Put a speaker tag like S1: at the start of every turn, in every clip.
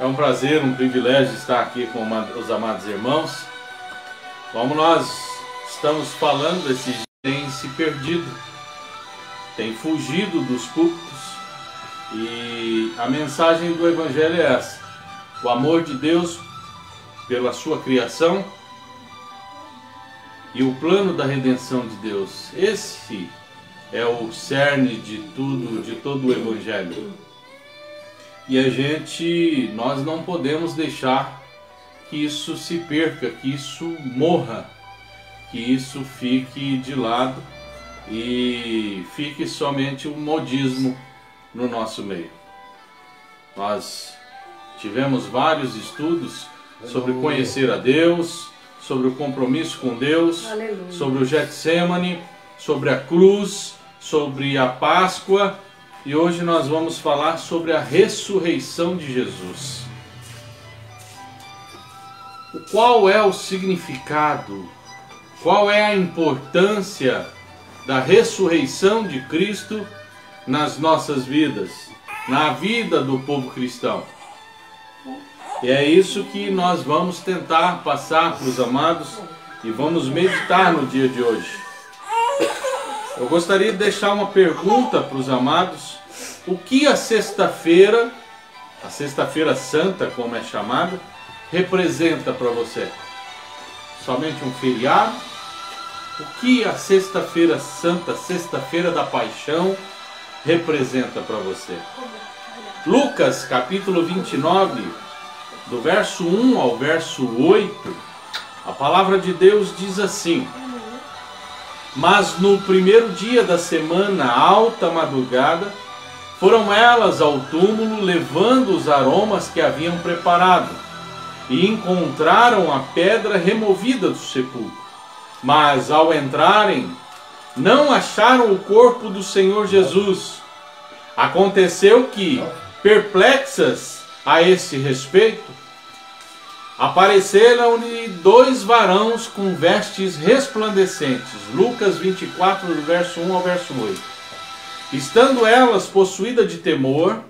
S1: É um prazer, um privilégio estar aqui com os amados irmãos. Como nós estamos falando, esses dias tem se perdido, tem fugido dos púlpitos, e a mensagem do Evangelho é essa: o amor de Deus pela sua criação e o plano da redenção de Deus. Esse é o cerne de tudo, de todo o Evangelho. E nós não podemos deixar que isso se perca, que isso morra, que isso fique de lado e fique somente um modismo no nosso meio. Nós tivemos vários estudos sobre conhecer a Deus, sobre o compromisso com Deus, aleluia, sobre o Getsemane, sobre a cruz, sobre a Páscoa, e hoje nós vamos falar sobre a ressurreição de Jesus. Qual é o significado, qual é a importância da ressurreição de Cristo nas nossas vidas, na vida do povo cristão? E é isso que nós vamos tentar passar para os amados e vamos meditar no dia de hoje. Eu gostaria de deixar uma pergunta para os amados: o que a Sexta-feira Santa, como é chamada, representa para você? Somente um feriado? O que a Sexta-feira Santa, Sexta-feira da Paixão, representa para você? Lucas capítulo 29, do verso 1 ao verso 8, a palavra de Deus diz assim: mas no primeiro dia da semana, alta madrugada, foram elas ao túmulo levando os aromas que haviam preparado, e encontraram a pedra removida do sepulcro. Mas ao entrarem, não acharam o corpo do Senhor Jesus. Aconteceu que, perplexas a esse respeito, apareceram-lhe dois varões com vestes resplandecentes. Lucas 24, do verso 1 ao verso 8. Estando elas possuídas de temor,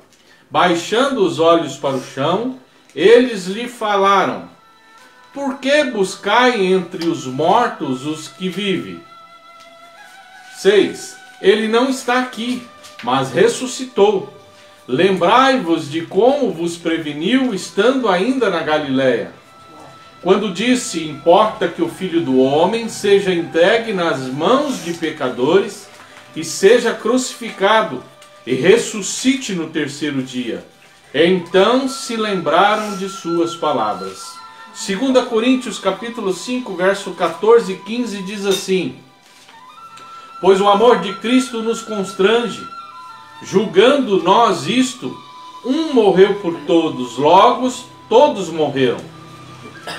S1: baixando os olhos para o chão, eles lhe falaram: por que buscai entre os mortos os que vivem? 6. Ele não está aqui, mas ressuscitou. Lembrai-vos de como vos preveniu estando ainda na Galiléia, quando disse: importa que o Filho do Homem seja entregue nas mãos de pecadores e seja crucificado e ressuscite no terceiro dia. Então se lembraram de suas palavras. 2 Coríntios capítulo 5, verso 14 e 15 diz assim: pois o amor de Cristo nos constrange, julgando nós isto, um morreu por todos, logo todos morreram.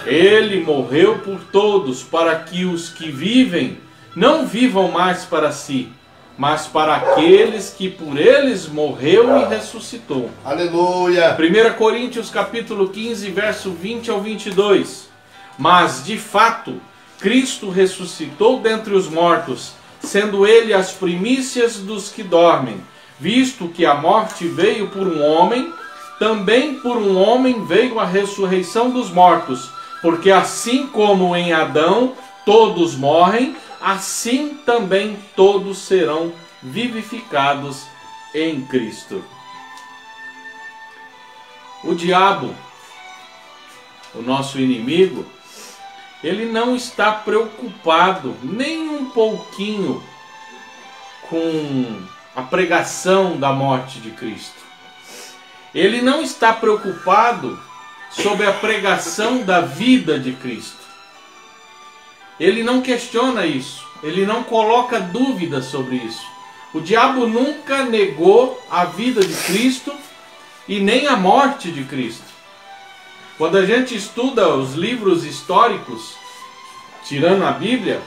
S1: Ele morreu por todos, para que os que vivem não vivam mais para si, mas para aqueles que por eles morreu e ressuscitou. Aleluia! 1 Coríntios capítulo 15, verso 20 ao 22. Mas de fato, Cristo ressuscitou dentre os mortos, sendo ele as primícias dos que dormem. Visto que a morte veio por um homem, também por um homem veio a ressurreição dos mortos. Porque assim como em Adão todos morrem, assim também todos serão vivificados em Cristo. O diabo, o nosso inimigo, ele não está preocupado nem um pouquinho com a pregação da morte de Cristo. Ele não está preocupado sobre a pregação da vida de Cristo. Ele não questiona isso. Ele não coloca dúvida sobre isso. O diabo nunca negou a vida de Cristo e nem a morte de Cristo. Quando a gente estuda os livros históricos, tirando a Bíblia,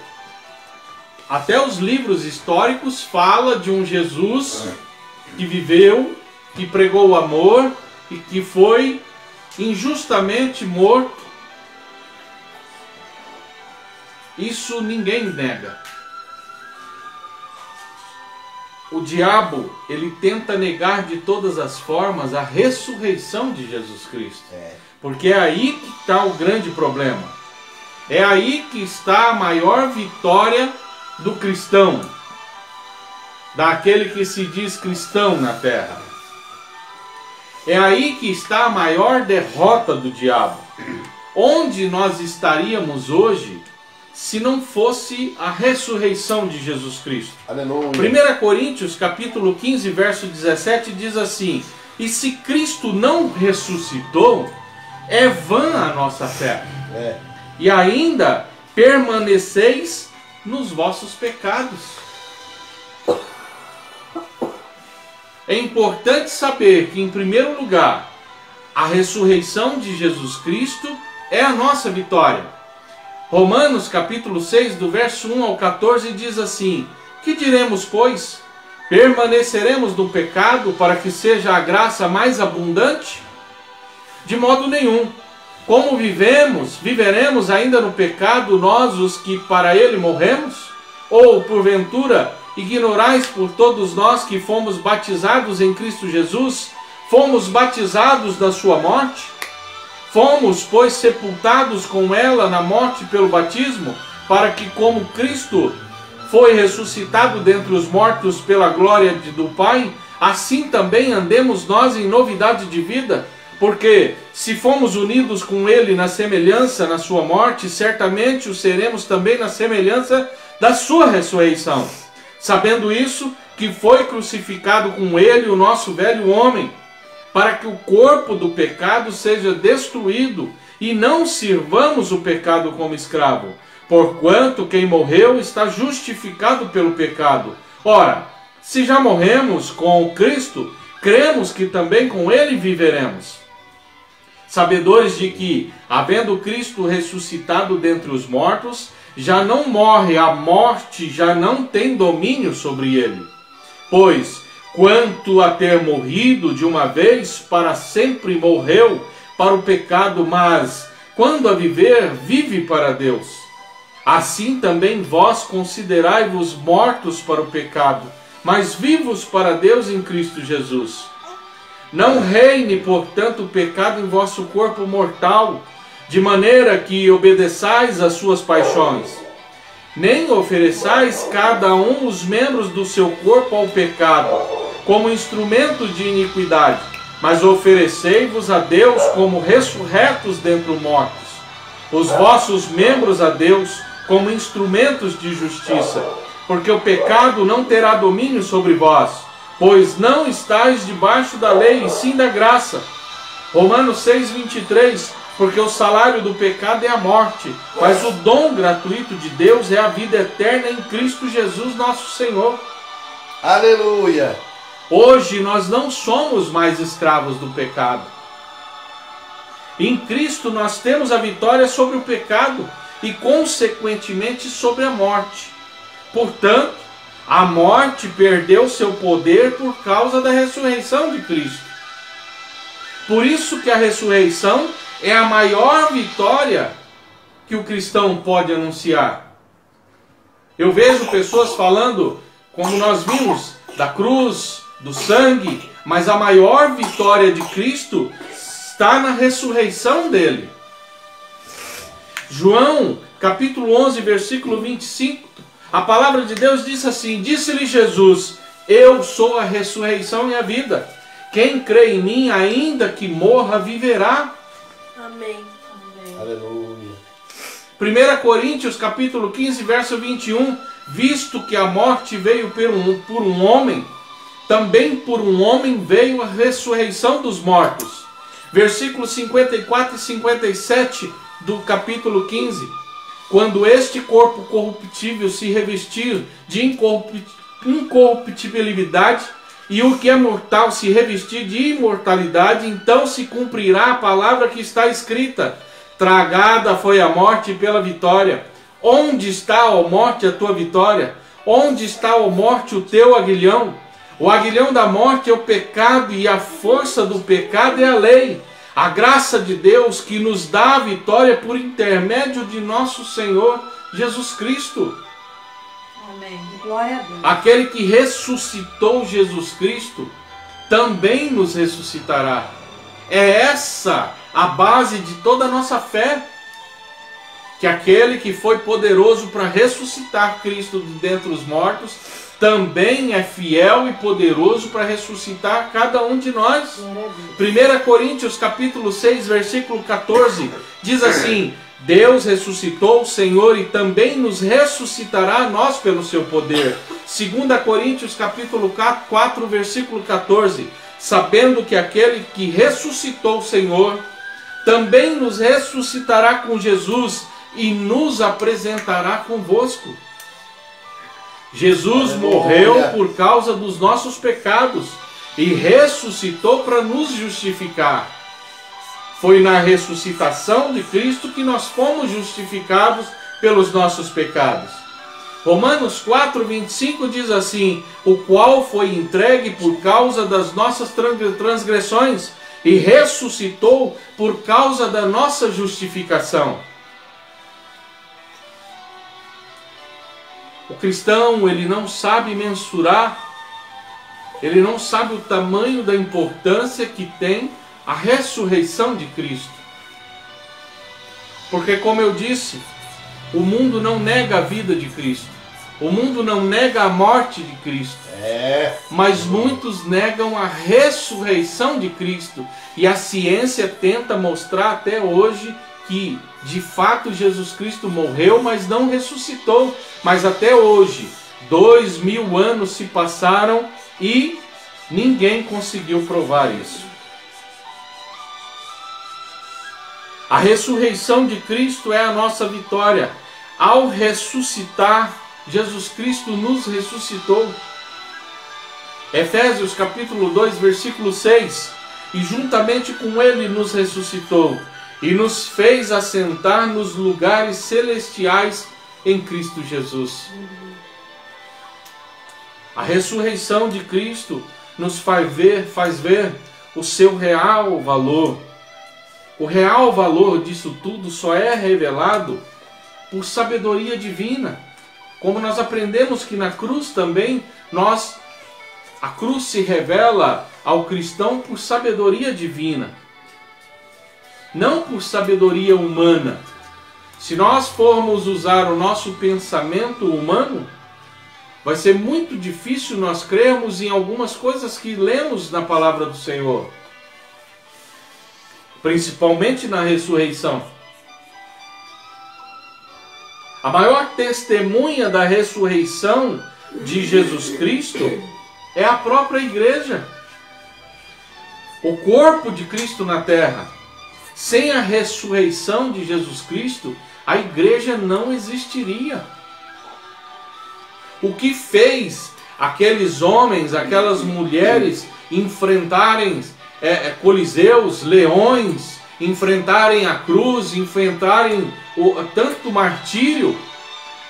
S1: até os livros históricos falam de um Jesus que viveu, que pregou o amor e que foi injustamente morto. Isso ninguém nega. o diabo, ele tenta negar de todas as formas a ressurreição de Jesus Cristo. Porque é aí que está o grande problema. É aí que está a maior vitória do cristão, daquele que se diz cristão na terra. É aí que está a maior derrota do diabo. Onde nós estaríamos hoje se não fosse a ressurreição de Jesus Cristo?
S2: Aleluia.
S1: 1 Coríntios capítulo 15, verso 17 diz assim: e se Cristo não ressuscitou, é vã a nossa fé. E ainda permaneceis nos vossos pecados. É importante saber que, em primeiro lugar, a ressurreição de Jesus Cristo é a nossa vitória. Romanos capítulo 6, do verso 1 ao 14, diz assim: que diremos, pois? Permaneceremos no pecado para que seja a graça mais abundante? De modo nenhum. Como viveremos ainda no pecado nós os que para ele morremos? Ou, porventura, ignorais por todos nós que fomos batizados em Cristo Jesus, fomos batizados na sua morte? Fomos, pois, sepultados com ela na morte pelo batismo, para que, como Cristo foi ressuscitado dentre os mortos pela glória do Pai, assim também andemos nós em novidade de vida? Porque, se fomos unidos com ele na semelhança na sua morte, certamente o seremos também na semelhança da sua ressurreição. Sabendo isso, que foi crucificado com ele o nosso velho homem, para que o corpo do pecado seja destruído, e não sirvamos o pecado como escravo, porquanto quem morreu está justificado pelo pecado. Ora, se já morremos com Cristo, cremos que também com ele viveremos. Sabedores de que, havendo Cristo ressuscitado dentre os mortos, já não morre, a morte já não tem domínio sobre ele. Pois, quanto a ter morrido de uma vez, para sempre morreu para o pecado, mas, quando a viver, vive para Deus. Assim também vós considerai-vos mortos para o pecado, mas vivos para Deus em Cristo Jesus. Não reine, portanto, o pecado em vosso corpo mortal, de maneira que obedeçais às suas paixões. Nem ofereçais cada um os membros do seu corpo ao pecado, como instrumento de iniquidade, mas oferecei-vos a Deus como ressurretos dentre os mortos, os vossos membros a Deus como instrumentos de justiça, porque o pecado não terá domínio sobre vós, pois não estáis debaixo da lei, e sim da graça. Romanos 6, 23, porque o salário do pecado é a morte, mas o dom gratuito de Deus é a vida eterna em Cristo Jesus nosso Senhor.
S2: Aleluia!
S1: Hoje nós não somos mais escravos do pecado. Em Cristo nós temos a vitória sobre o pecado e, consequentemente, sobre a morte. Portanto, a morte perdeu seu poder por causa da ressurreição de Cristo. Por isso que a ressurreição é a maior vitória que o cristão pode anunciar. Eu vejo pessoas falando, como nós vimos, da cruz, do sangue, mas a maior vitória de Cristo está na ressurreição dele. João, capítulo 11, versículo 25, a palavra de Deus diz assim: disse-lhe Jesus: eu sou a ressurreição e a vida. Quem crê em mim, ainda que morra, viverá. Amém. Amém.
S2: Aleluia.
S1: 1 Coríntios, capítulo 15, verso 21, visto que a morte veio por um homem, também por um homem veio a ressurreição dos mortos. Versículos 54 e 57 do capítulo 15. Quando este corpo corruptível se revestir de incorruptibilidade, e o que é mortal se revestir de imortalidade, então se cumprirá a palavra que está escrita: tragada foi a morte pela vitória. Onde está, ó morte, a tua vitória? Onde está, ó morte, o teu aguilhão? O aguilhão da morte é o pecado, e a força do pecado é a lei. A graça de Deus que nos dá a vitória por intermédio de nosso Senhor Jesus Cristo.
S3: Amém. Glória a Deus.
S1: Aquele que ressuscitou Jesus Cristo também nos ressuscitará. É essa a base de toda a nossa fé. Que aquele que foi poderoso para ressuscitar Cristo de dentre os mortos também é fiel e poderoso para ressuscitar cada um de nós. 1 Coríntios capítulo 6, versículo 14, diz assim: Deus ressuscitou o Senhor e também nos ressuscitará a nós pelo seu poder. 2 Coríntios capítulo 4, versículo 14, sabendo que aquele que ressuscitou o Senhor também nos ressuscitará com Jesus e nos apresentará convosco. Jesus morreu por causa dos nossos pecados e ressuscitou para nos justificar. Foi na ressuscitação de Cristo que nós fomos justificados pelos nossos pecados. Romanos 4, 25 diz assim: o qual foi entregue por causa das nossas transgressões e ressuscitou por causa da nossa justificação. O cristão, ele não sabe mensurar, ele não sabe o tamanho da importância que tem a ressurreição de Cristo. Porque, como eu disse, o mundo não nega a vida de Cristo, o mundo não nega a morte de Cristo, mas muitos negam a ressurreição de Cristo. E a ciência tenta mostrar até hoje que, de fato, Jesus Cristo morreu, mas não ressuscitou. Mas até hoje, 2000 anos se passaram e ninguém conseguiu provar isso. A ressurreição de Cristo é a nossa vitória. Ao ressuscitar, Jesus Cristo nos ressuscitou. Efésios capítulo 2, versículo 6. E juntamente com Ele nos ressuscitou e nos fez assentar nos lugares celestiais em Cristo Jesus. A ressurreição de Cristo nos faz ver o seu real valor. O real valor disso tudo só é revelado por sabedoria divina. Como nós aprendemos que na cruz também, a cruz se revela ao cristão por sabedoria divina, não por sabedoria humana. Se nós formos usar o nosso pensamento humano, vai ser muito difícil nós crermos em algumas coisas que lemos na palavra do Senhor, principalmente na ressurreição. A maior testemunha da ressurreição de Jesus Cristo é a própria igreja, o corpo de Cristo na terra. Sem a ressurreição de Jesus Cristo, a igreja não existiria. O que fez aqueles homens, aquelas mulheres enfrentarem coliseus, leões, enfrentarem a cruz, enfrentarem tanto martírio,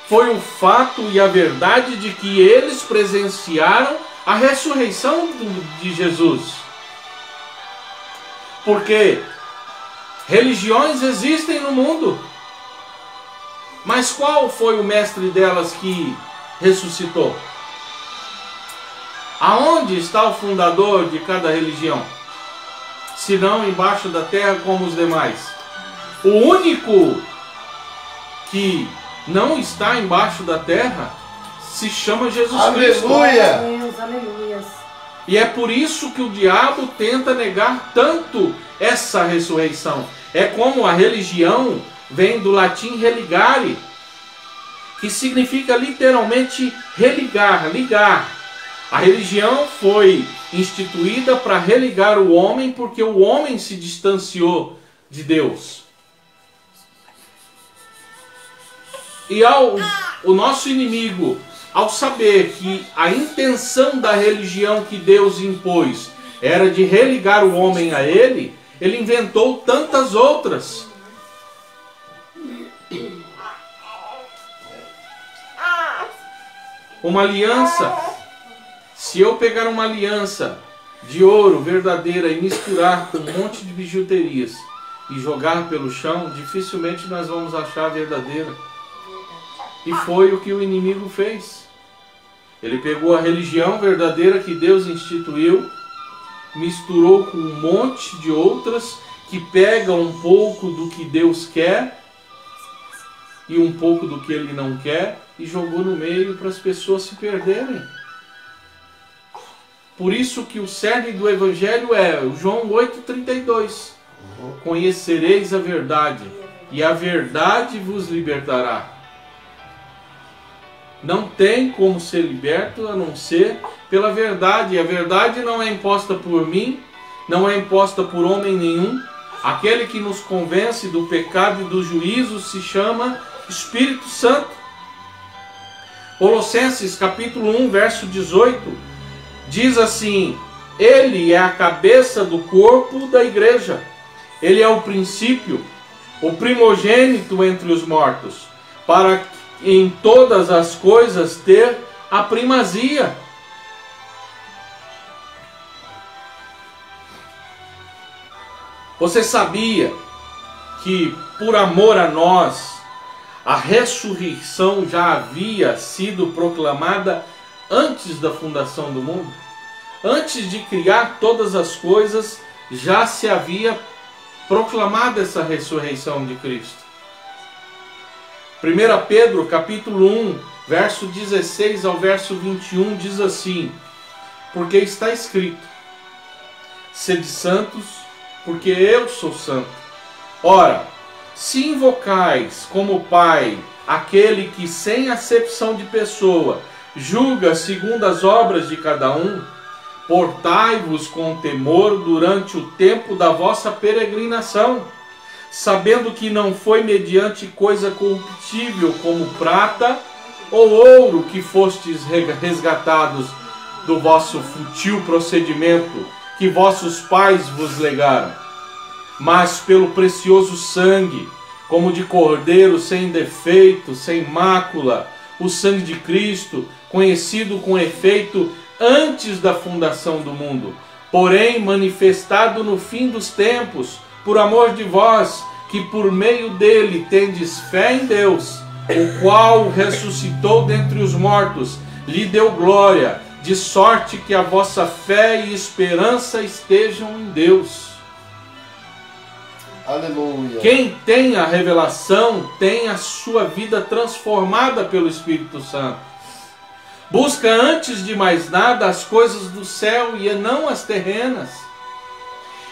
S1: foi o fato e a verdade de que eles presenciaram a ressurreição de Jesus. Porque religiões existem no mundo, mas qual foi o mestre delas que ressuscitou? Aonde está o fundador de cada religião? Se não embaixo da terra como os demais. O único que não está embaixo da terra se chama Jesus Cristo.
S2: Aleluia!
S3: Deus, aleluia.
S1: E é por isso que o diabo tenta negar tanto essa ressurreição. É como a religião vem do latim religare, que significa literalmente religar, ligar. A religião foi instituída para religar o homem porque o homem se distanciou de Deus. E o nosso inimigo, ao saber que a intenção da religião que Deus impôs era de religar o homem a ele, ele inventou tantas outras. Uma aliança. Se eu pegar uma aliança de ouro verdadeira e misturar com um monte de bijuterias e jogar pelo chão, dificilmente nós vamos achar a verdadeira. E foi o que o inimigo fez. Ele pegou a religião verdadeira que Deus instituiu, misturou com um monte de outras que pegam um pouco do que Deus quer e um pouco do que Ele não quer e jogou no meio para as pessoas se perderem. Por isso que o cerne do Evangelho é o João 8,32. Conhecereis a verdade e a verdade vos libertará. Não tem como ser liberto a não ser pela verdade. E a verdade não é imposta por mim, não é imposta por homem nenhum. Aquele que nos convence do pecado e do juízo se chama Espírito Santo. Colossenses capítulo 1, verso 18, diz assim: Ele é a cabeça do corpo da igreja. Ele é o princípio, o primogênito entre os mortos, para em todas as coisas ter a primazia. Você sabia que por amor a nós, a ressurreição já havia sido proclamada antes da fundação do mundo? Antes de criar todas as coisas, já se havia proclamado essa ressurreição de Cristo. 1 Pedro capítulo 1, verso 16 ao verso 21 diz assim: Porque está escrito, sede santos, porque eu sou santo. Ora, se invocais como Pai aquele que sem acepção de pessoa julga segundo as obras de cada um, portai-vos com temor durante o tempo da vossa peregrinação, sabendo que não foi mediante coisa corruptível como prata ou ouro que fostes resgatados do vosso fútil procedimento que vossos pais vos legaram, mas pelo precioso sangue, como de cordeiro sem defeito, sem mácula, o sangue de Cristo, conhecido com efeito antes da fundação do mundo, porém manifestado no fim dos tempos, por amor de vós, que por meio dele tendes fé em Deus, o qual ressuscitou dentre os mortos, lhe deu glória, de sorte que a vossa fé e esperança estejam em Deus.
S2: Aleluia.
S1: Quem tem a revelação tem a sua vida transformada pelo Espírito Santo. Busca antes de mais nada as coisas do céu e não as terrenas.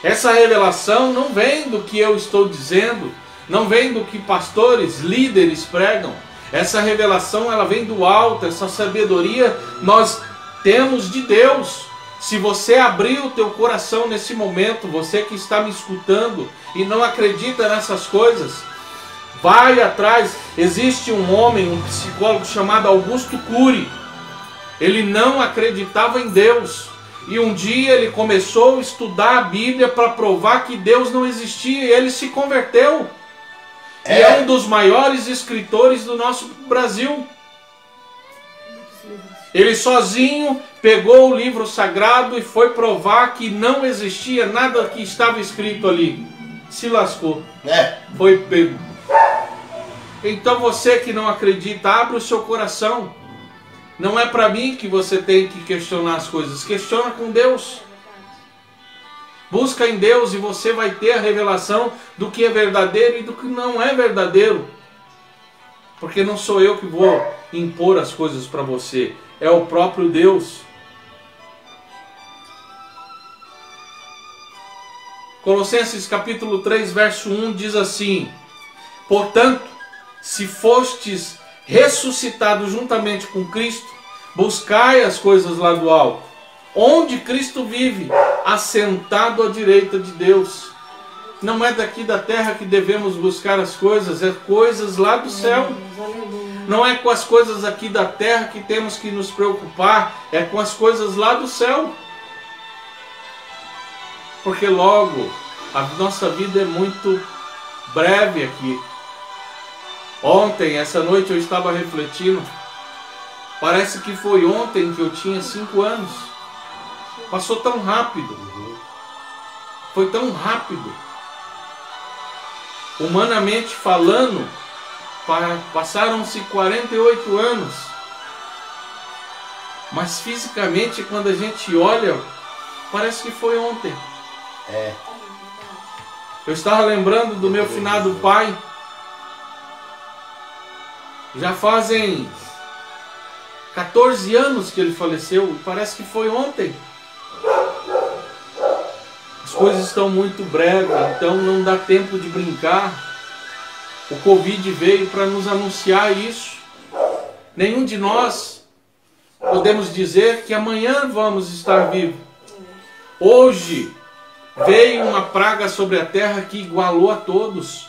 S1: Essa revelação não vem do que eu estou dizendo, não vem do que pastores, líderes pregam. Essa revelação ela vem do alto, essa sabedoria nós temos de Deus. Se você abrir o teu coração nesse momento, você que está me escutando e não acredita nessas coisas, vai atrás. Existe um homem, um psicólogo chamado Augusto Cury. Ele não acreditava em Deus. E um dia ele começou a estudar a Bíblia para provar que Deus não existia. E ele se converteu. E é um dos maiores escritores do nosso Brasil. Ele sozinho pegou o livro sagrado e foi provar que não existia nada que estava escrito ali. Se lascou. Foi pego. Então você que não acredita, abre o seu coração. Não é para mim que você tem que questionar as coisas. Questiona com Deus. Busca em Deus e você vai ter a revelação do que é verdadeiro e do que não é verdadeiro. Porque não sou eu que vou impor as coisas para você. É o próprio Deus. Colossenses capítulo 3, verso 1 diz assim: Portanto, se fostes ressuscitados juntamente com Cristo, buscai as coisas lá do alto, onde Cristo vive, assentado à direita de Deus. Não é daqui da terra que devemos buscar as coisas, é coisas lá do céu. Não é com as coisas aqui da terra que temos que nos preocupar, é com as coisas lá do céu. Porque logo, a nossa vida é muito breve aqui. Ontem, essa noite eu estava refletindo, parece que foi ontem que eu tinha 5 anos. Passou tão rápido. Foi tão rápido. Humanamente falando, passaram-se 48 anos. Mas fisicamente, quando a gente olha, parece que foi ontem.
S2: É.
S1: Eu estava lembrando do meu finado pai. Já fazem 14 anos que ele faleceu e parece que foi ontem. As coisas estão muito breves, então não dá tempo de brincar. O Covid veio para nos anunciar isso. Nenhum de nós podemos dizer que amanhã vamos estar vivos. Hoje veio uma praga sobre a terra que igualou a todos.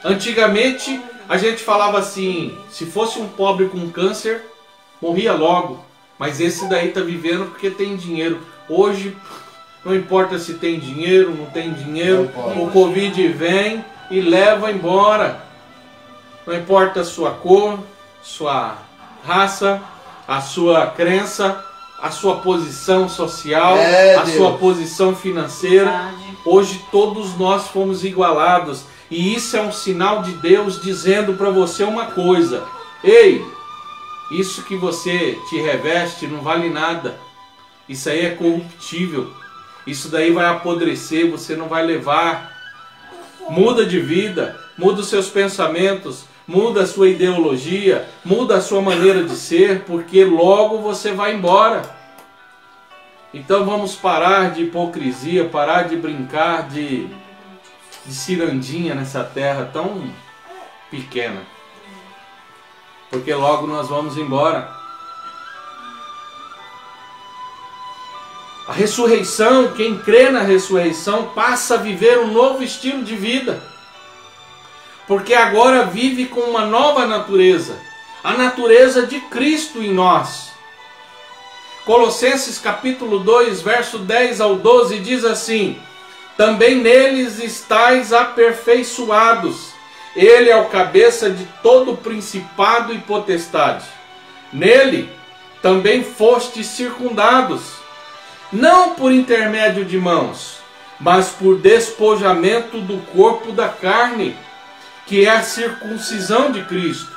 S1: Antigamente a gente falava assim, se fosse um pobre com câncer, morria logo. Mas esse daí está vivendo porque tem dinheiro. Hoje não importa se tem dinheiro, não tem dinheiro, o Covid vem e leva embora. Não importa a sua cor, sua raça, a sua crença, a sua posição social, a sua posição financeira. Hoje todos nós fomos igualados. E isso é um sinal de Deus dizendo para você uma coisa. Ei, isso que você te reveste não vale nada. Isso aí é corruptível. Isso daí vai apodrecer, você não vai levar. Muda de vida, muda os seus pensamentos, muda a sua ideologia, muda a sua maneira de ser, porque logo você vai embora. Então vamos parar de hipocrisia, parar de brincar de cirandinha nessa terra tão pequena. Porque logo nós vamos embora. A ressurreição, quem crê na ressurreição passa a viver um novo estilo de vida. Porque agora vive com uma nova natureza. A natureza de Cristo em nós. Colossenses capítulo 2, verso 10 ao 12 diz assim: também neles estáis aperfeiçoados. Ele é o cabeça de todo principado e potestade. Nele também fostes circundados, não por intermédio de mãos, mas por despojamento do corpo da carne, que é a circuncisão de Cristo,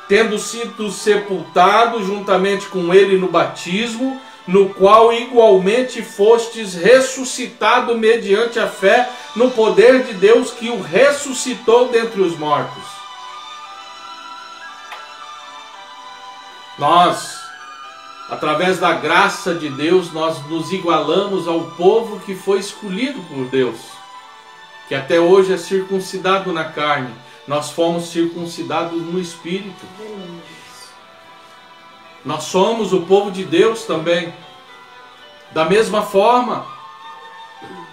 S1: tendo sido sepultado juntamente com ele no batismo, no qual igualmente fostes ressuscitado mediante a fé no poder de Deus que o ressuscitou dentre os mortos. Nós, através da graça de Deus, nós nos igualamos ao povo que foi escolhido por Deus, que até hoje é circuncidado na carne. Nós fomos circuncidados no Espírito. Nós somos o povo de Deus também. Da mesma forma,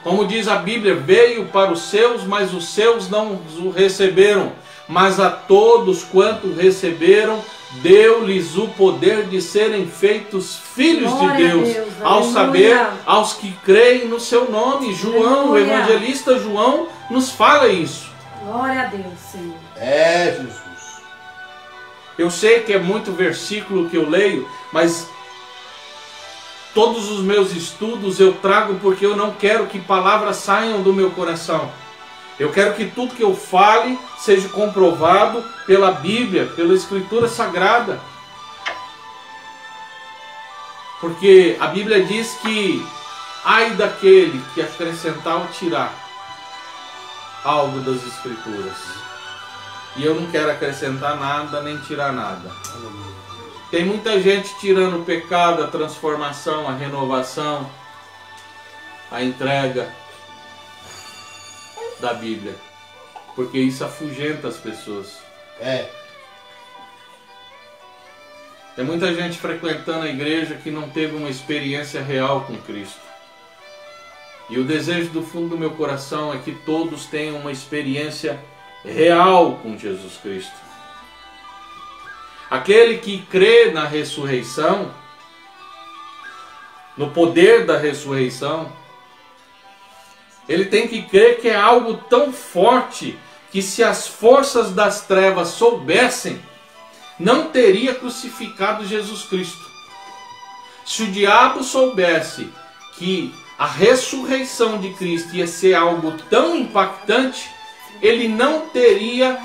S1: como diz a Bíblia, veio para os seus, mas os seus não o receberam. Mas a todos quanto receberam, deu-lhes o poder de serem feitos filhos de Deus, ao saber, aos que creem no seu nome. João, o evangelista João, nos fala isso.
S3: Glória a Deus, Senhor.
S2: É, Jesus.
S1: Eu sei que é muito versículo que eu leio, mas todos os meus estudos eu trago porque eu não quero que palavras saiam do meu coração. Eu quero que tudo que eu fale seja comprovado pela Bíblia, pela Escritura Sagrada. Porque a Bíblia diz que ai daquele que acrescentar ou tirar algo das Escrituras. E eu não quero acrescentar nada nem tirar nada. Tem muita gente tirando o pecado, a transformação, a renovação, a entrega da Bíblia. Porque isso afugenta as pessoas. Tem muita gente frequentando a igreja que não teve uma experiência real com Cristo. E o desejo do fundo do meu coração é que todos tenham uma experiência real com Jesus Cristo. Aquele que crê na ressurreição, no poder da ressurreição, ele tem que crer que é algo tão forte que se as forças das trevas soubessem, não teria crucificado Jesus Cristo. Se o diabo soubesse que a ressurreição de Cristo ia ser algo tão impactante, ele não teria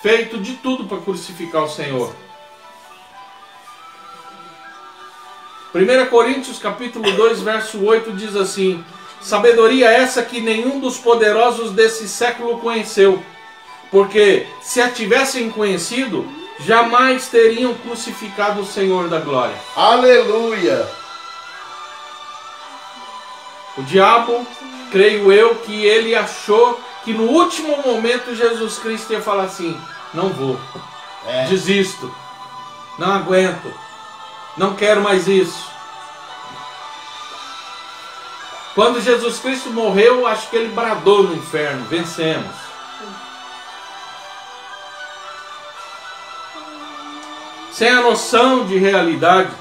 S1: feito de tudo para crucificar o Senhor. 1 Coríntios capítulo 2, verso 8 diz assim: sabedoria essa que nenhum dos poderosos desse século conheceu, porque se a tivessem conhecido, jamais teriam crucificado o Senhor da glória.
S2: Aleluia.
S1: O diabo, creio eu, que ele achou que no último momento Jesus Cristo ia falar assim: não vou, desisto, não aguento, não quero mais isso. Quando Jesus Cristo morreu, acho que ele bradou no inferno: vencemos. Sem a noção de realidade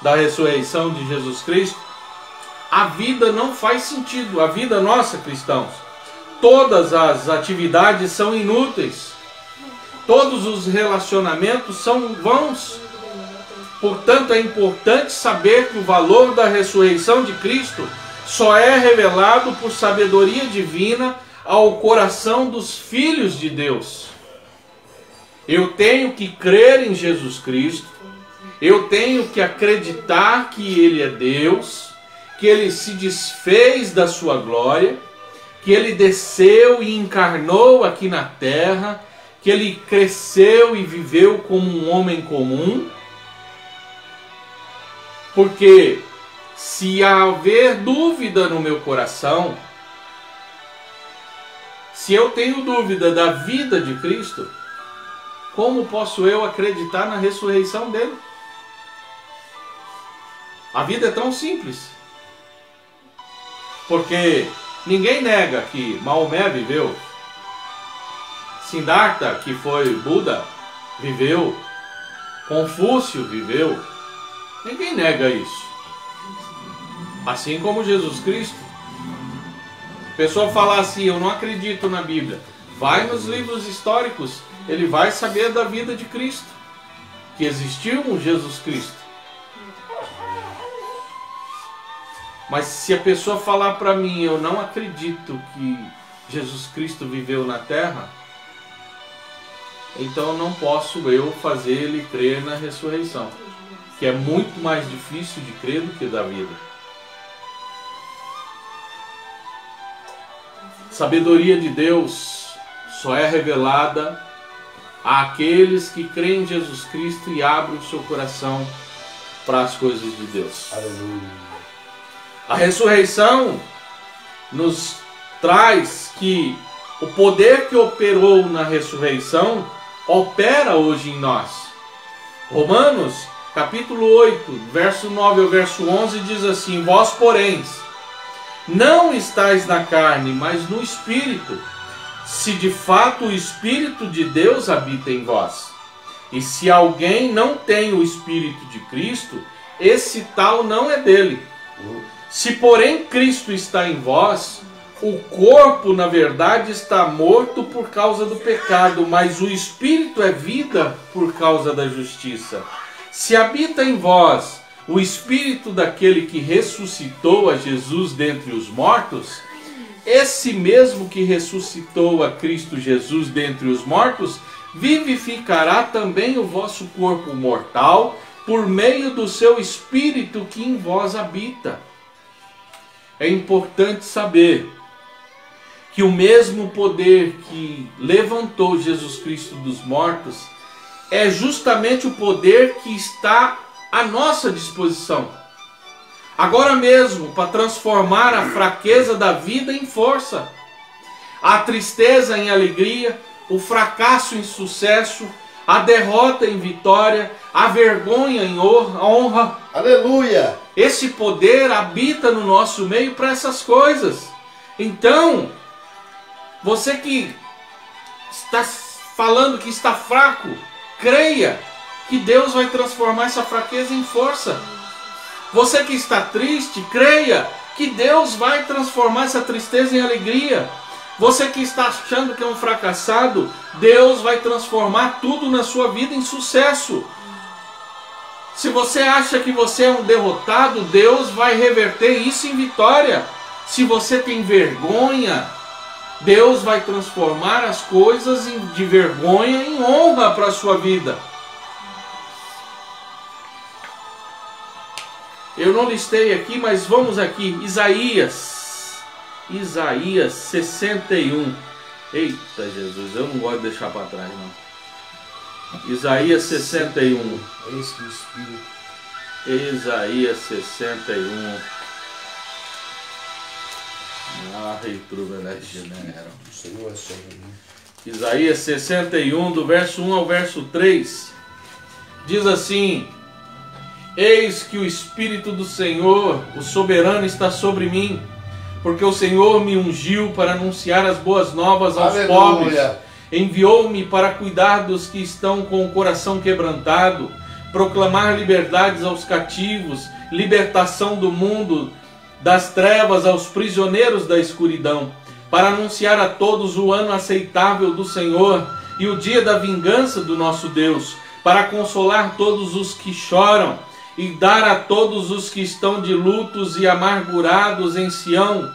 S1: da ressurreição de Jesus Cristo, a vida não faz sentido. A vida nossa, cristãos, todas as atividades são inúteis. Todos os relacionamentos são vãos. Portanto, é importante saber que o valor da ressurreição de Cristo só é revelado por sabedoria divina ao coração dos filhos de Deus. Eu tenho que crer em Jesus Cristo, eu tenho que acreditar que Ele é Deus, que Ele se desfez da sua glória, que Ele desceu e encarnou aqui na terra, que Ele cresceu e viveu como um homem comum. Porque se haver dúvida no meu coração, se eu tenho dúvida da vida de Cristo, como posso eu acreditar na ressurreição dele? A vida é tão simples. Porque ninguém nega que Maomé viveu, Siddhartha, que foi Buda, viveu, Confúcio viveu. Ninguém nega isso. Assim como Jesus Cristo. A pessoa fala assim: eu não acredito na Bíblia. Vai nos livros históricos, ele vai saber da vida de Cristo, que existiu um Jesus Cristo. Mas se a pessoa falar para mim: eu não acredito que Jesus Cristo viveu na terra, então não posso eu fazer ele crer na ressurreição, que é muito mais difícil de crer do que da vida. Sabedoria de Deus só é revelada àqueles que creem em Jesus Cristo e abrem o seu coração para as coisas de Deus.
S2: Aleluia.
S1: A ressurreição nos traz que o poder que operou na ressurreição opera hoje em nós. Romanos capítulo 8, verso 9 ao verso 11 diz assim: vós, porém, não estáis na carne, mas no Espírito, se de fato o Espírito de Deus habita em vós. E se alguém não tem o Espírito de Cristo, esse tal não é dele. Se porém Cristo está em vós, o corpo na verdade está morto por causa do pecado, mas o Espírito é vida por causa da justiça. Se habita em vós o Espírito daquele que ressuscitou a Jesus dentre os mortos, esse mesmo que ressuscitou a Cristo Jesus dentre os mortos, vivificará também o vosso corpo mortal, por meio do seu Espírito que em vós habita. É importante saber que o mesmo poder que levantou Jesus Cristo dos mortos é justamente o poder que está à nossa disposição. Agora mesmo, para transformar a fraqueza da vida em força, a tristeza em alegria, o fracasso em sucesso, a derrota em vitória, a vergonha em honra.
S2: Aleluia!
S1: Esse poder habita no nosso meio para essas coisas. Então, você que está falando que está fraco, creia que Deus vai transformar essa fraqueza em força. Você que está triste, creia que Deus vai transformar essa tristeza em alegria. Você que está achando que é um fracassado, Deus vai transformar tudo na sua vida em sucesso. Se você acha que você é um derrotado, Deus vai reverter isso em vitória. Se você tem vergonha, Deus vai transformar as coisas de vergonha em honra para a sua vida. Eu não listei aqui, mas vamos aqui. Isaías 61. Eita Jesus, eu não gosto de deixar para trás não. Isaías 61.
S2: Eis que o Espírito.
S1: Isaías 61.
S2: O Senhor é sobre mim.
S1: Isaías 61, do verso 1 ao verso 3. Diz assim: Eis que o Espírito do Senhor, o soberano, está sobre mim, porque o Senhor me ungiu para anunciar as boas novas aos
S2: Aleluia.
S1: pobres. Enviou-me para cuidar dos que estão com o coração quebrantado, proclamar liberdades aos cativos, libertação do mundo das trevas aos prisioneiros da escuridão, para anunciar a todos o ano aceitável do Senhor e o dia da vingança do nosso Deus, para consolar todos os que choram e dar a todos os que estão de lutos e amargurados em Sião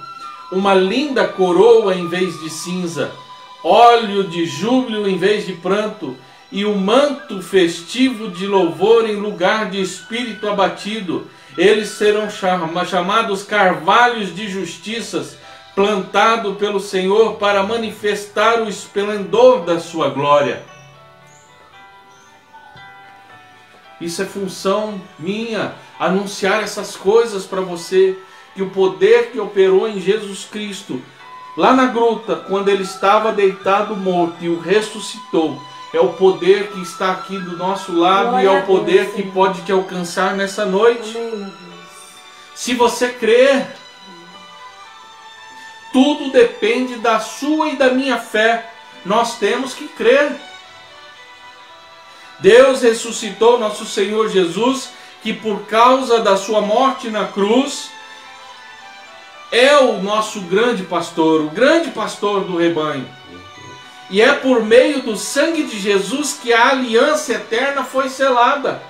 S1: uma linda coroa em vez de cinza, óleo de júbilo em vez de pranto, e o manto festivo de louvor em lugar de espírito abatido. Eles serão chamados carvalhos de justiças, plantado pelo Senhor para manifestar o esplendor da sua glória. Isso é função minha, anunciar essas coisas para você, que o poder que operou em Jesus Cristo, lá na gruta, quando ele estava deitado morto e o ressuscitou, é o poder que está aqui do nosso lado. Glória, e é o poder Deus, que pode te alcançar nessa noite. Amém. Se você crer, tudo depende da sua e da minha fé. Nós temos que crer. Deus ressuscitou nosso Senhor Jesus, que por causa da sua morte na cruz, é o nosso grande pastor, o grande pastor do rebanho. E é por meio do sangue de Jesus que a aliança eterna foi selada.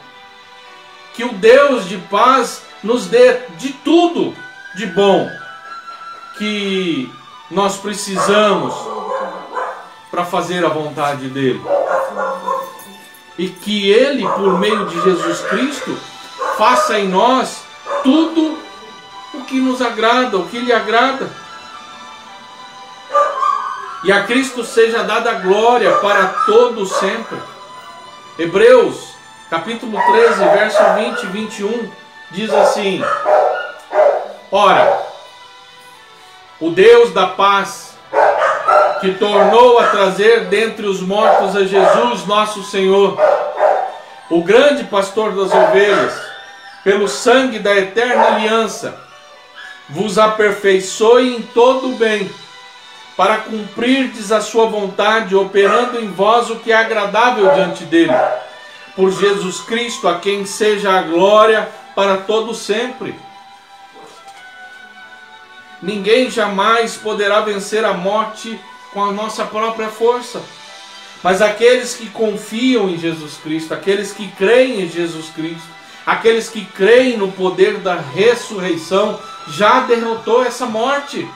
S1: Que o Deus de paz nos dê de tudo de bom que nós precisamos para fazer a vontade dele. E que ele, por meio de Jesus Cristo, faça em nós tudo o que nos agrada, o que lhe agrada. E a Cristo seja dada glória para todo sempre. Hebreus, capítulo 13, verso 20 e 21, diz assim: Ora, o Deus da paz, que tornou a trazer dentre os mortos a Jesus nosso Senhor, o grande pastor das ovelhas, pelo sangue da eterna aliança, vos aperfeiçoe em todo o bem, para cumprirdes a sua vontade, operando em vós o que é agradável diante dele. Por Jesus Cristo, a quem seja a glória para todo sempre. Ninguém jamais poderá vencer a morte com a nossa própria força. Mas aqueles que confiam em Jesus Cristo, aqueles que creem em Jesus Cristo, aqueles que creem no poder da ressurreição, já derrotou essa morte.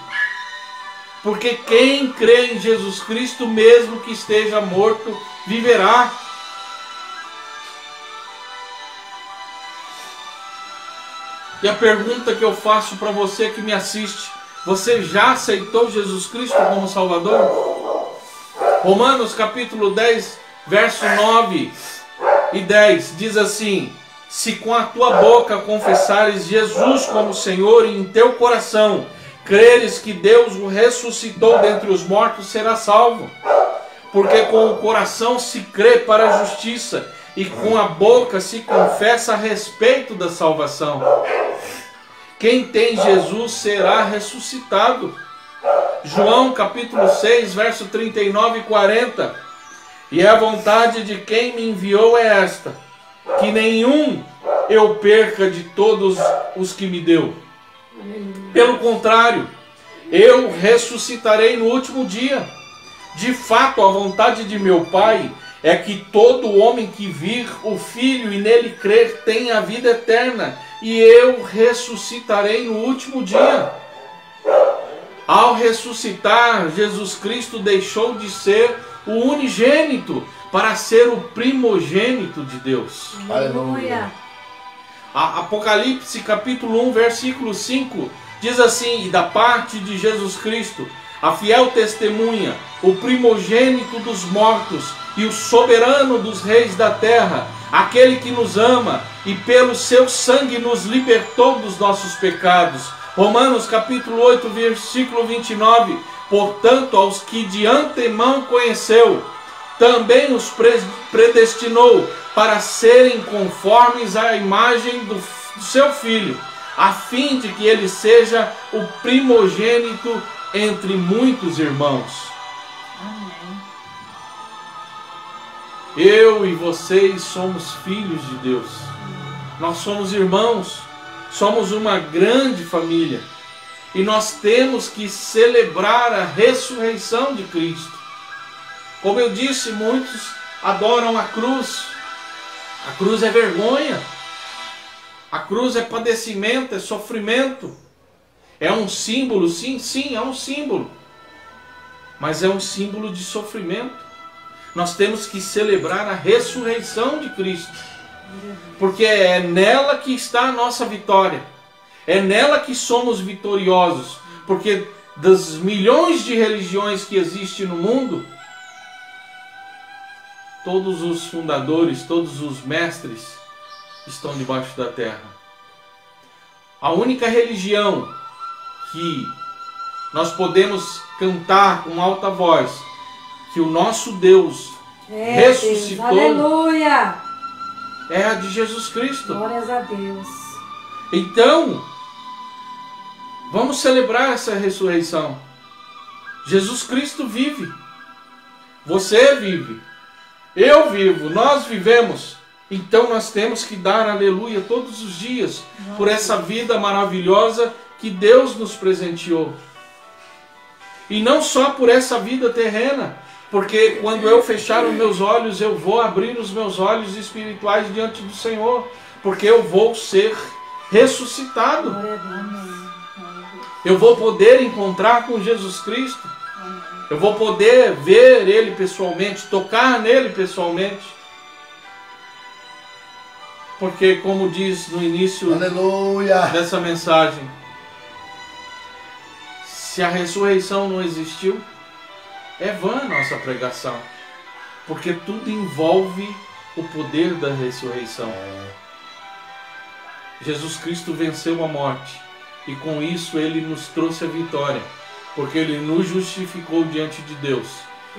S1: Porque quem crê em Jesus Cristo, mesmo que esteja morto, viverá. E a pergunta que eu faço para você que me assiste: você já aceitou Jesus Cristo como Salvador? Romanos capítulo 10, verso 9 e 10 diz assim: se com a tua boca confessares Jesus como Senhor e em teu coração creres que Deus o ressuscitou dentre os mortos, será salvo. Porque com o coração se crê para a justiça e com a boca se confessa a respeito da salvação. Quem tem Jesus será ressuscitado. João capítulo 6, verso 39 e 40. E a vontade de quem me enviou é esta: que nenhum eu perca de todos os que me deu. Pelo contrário, eu ressuscitarei no último dia. De fato, a vontade de meu Pai é que todo homem que vir o Filho e nele crer tenha a vida eterna, e eu ressuscitarei no último dia. Ao ressuscitar, Jesus Cristo deixou de ser o unigênito para ser o primogênito de Deus.
S3: Aleluia.
S1: Apocalipse capítulo 1, versículo 5, diz assim: e da parte de Jesus Cristo, a fiel testemunha, o primogênito dos mortos e o soberano dos reis da terra, aquele que nos ama e pelo seu sangue nos libertou dos nossos pecados. Romanos capítulo 8, versículo 29, portanto, aos que de antemão conheceu, também os predestinou para serem conformes à imagem do seu Filho, a fim de que ele seja o primogênito entre muitos irmãos.
S3: Amém.
S1: Eu e vocês somos filhos de Deus. Nós somos irmãos. Somos uma grande família. E nós temos que celebrar a ressurreição de Cristo. Como eu disse, muitos adoram a cruz. A cruz é vergonha. A cruz é padecimento, é sofrimento. É um símbolo, sim, é um símbolo. Mas é um símbolo de sofrimento. Nós temos que celebrar a ressurreição de Cristo. Porque é nela que está a nossa vitória. É nela que somos vitoriosos. Porque das milhões de religiões que existem no mundo, todos os fundadores, todos os mestres estão debaixo da terra. A única religião que nós podemos cantar com alta voz que o nosso Deus ressuscitou,
S3: Deus. Aleluia!
S1: é a de Jesus Cristo.
S3: Glórias a Deus.
S1: Então, vamos celebrar essa ressurreição. Jesus Cristo vive. Você vive. Eu vivo. Nós vivemos. Então nós temos que dar aleluia todos os dias por essa vida maravilhosa que Deus nos presenteou. E não só por essa vida terrena, porque quando eu fechar os meus olhos, eu vou abrir os meus olhos espirituais diante do Senhor, porque eu vou ser ressuscitado.
S3: Glória a Deus.
S1: Eu vou poder encontrar com Jesus Cristo. Eu vou poder ver Ele pessoalmente, tocar nele pessoalmente. Porque, como diz no início
S2: Aleluia.
S1: dessa mensagem, se a ressurreição não existiu, é vã a nossa pregação. Porque tudo envolve o poder da ressurreição. Jesus Cristo venceu a morte. E com isso Ele nos trouxe a vitória. Porque Ele nos justificou diante de Deus.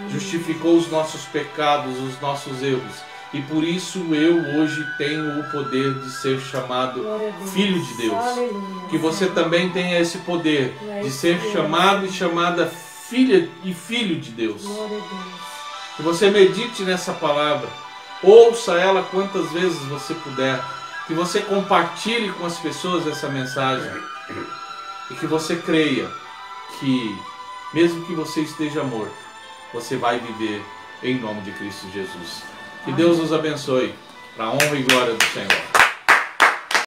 S1: Justificou os nossos pecados, os nossos erros. E por isso eu hoje tenho o poder de ser chamado filho de Deus.
S3: Aleluia.
S1: Que você também tenha esse poder de ser chamado e chamada filha e filho de Deus.
S3: Glória a Deus.
S1: Que você medite nessa palavra. Ouça ela quantas vezes você puder. Que você compartilhe com as pessoas essa mensagem. E que você creia que, mesmo que você esteja morto, você vai viver em nome de Cristo Jesus. Que Deus nos abençoe, para a honra e glória do Senhor.